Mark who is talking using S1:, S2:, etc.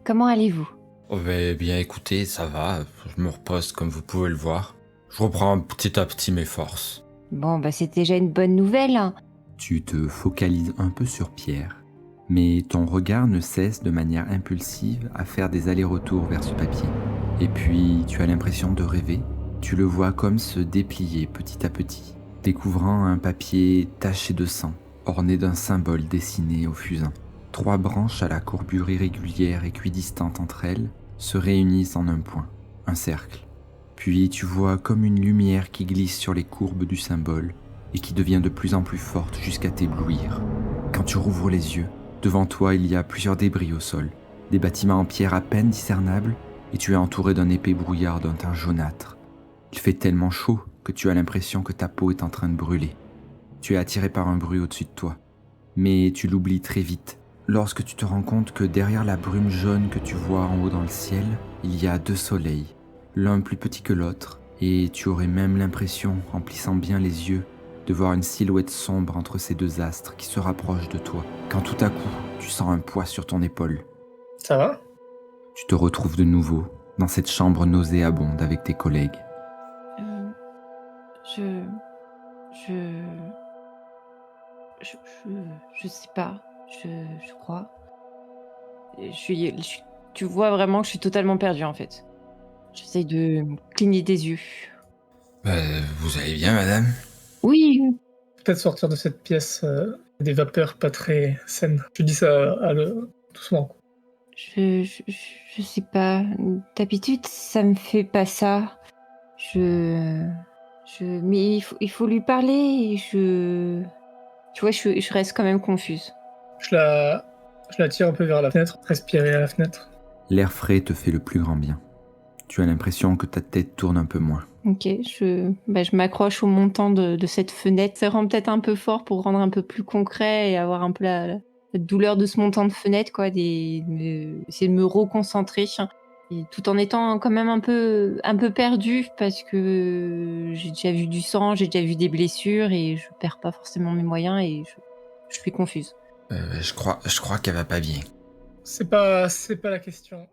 S1: comment allez-vous?
S2: Oh, bien écoutez, ça va, je me repose comme vous pouvez le voir. Je reprends petit à petit mes forces.
S1: Bon, bah c'est déjà une bonne nouvelle, hein.
S3: Tu te focalises un peu sur Pierre, mais ton regard ne cesse de manière impulsive à faire des allers-retours vers ce papier. Et puis tu as l'impression de rêver, tu le vois comme se déplier petit à petit, découvrant un papier taché de sang, orné d'un symbole dessiné au fusain. 3 branches à la courbure irrégulière et équidistante entre elles se réunissent en un point, un cercle. Puis tu vois comme une lumière qui glisse sur les courbes du symbole et qui devient de plus en plus forte jusqu'à t'éblouir. Quand tu rouvres les yeux, devant toi il y a plusieurs débris au sol, des bâtiments en pierre à peine discernables, et tu es entouré d'un épais brouillard d'un teint jaunâtre. Il fait tellement chaud que tu as l'impression que ta peau est en train de brûler. Tu es attiré par un bruit au-dessus de toi, mais tu l'oublies très vite lorsque tu te rends compte que derrière la brume jaune que tu vois en haut dans le ciel, il y a 2 soleils, l'un plus petit que l'autre, et tu aurais même l'impression, en plissant bien les yeux, de voir une silhouette sombre entre ces 2 astres qui se rapprochent de toi, quand tout à coup, tu sens un poids sur ton épaule.
S4: Ça va?
S3: Tu te retrouves de nouveau dans cette chambre nauséabonde avec tes collègues.
S1: Euh, je... Je... Je... Je... Je sais pas. Je crois. Tu vois vraiment que je suis totalement perdue, en fait. J'essaye de me cligner des yeux.
S2: Vous allez bien, madame?
S1: Oui,
S4: Peut-être sortir de cette pièce, des vapeurs pas très saines. Je dis ça doucement.
S1: je sais pas. D'habitude, ça me fait pas ça. Mais il faut lui parler et tu vois, je reste quand même confuse.
S4: Je la tire un peu vers la fenêtre, respirer à la fenêtre.
S3: L'air frais te fait le plus grand bien. Tu as l'impression que ta tête tourne un peu moins.
S1: Ok, je m'accroche au montant de cette fenêtre. Ça rend peut-être un peu fort pour rendre un peu plus concret et avoir un peu la douleur de ce montant de fenêtre, quoi. Essayer de me reconcentrer. Et tout en étant quand même un peu perdue parce que j'ai déjà vu du sang, j'ai déjà vu des blessures et je perds pas forcément mes moyens et je suis confuse.
S2: Je crois qu'elle va pas bien.
S4: C'est pas la question.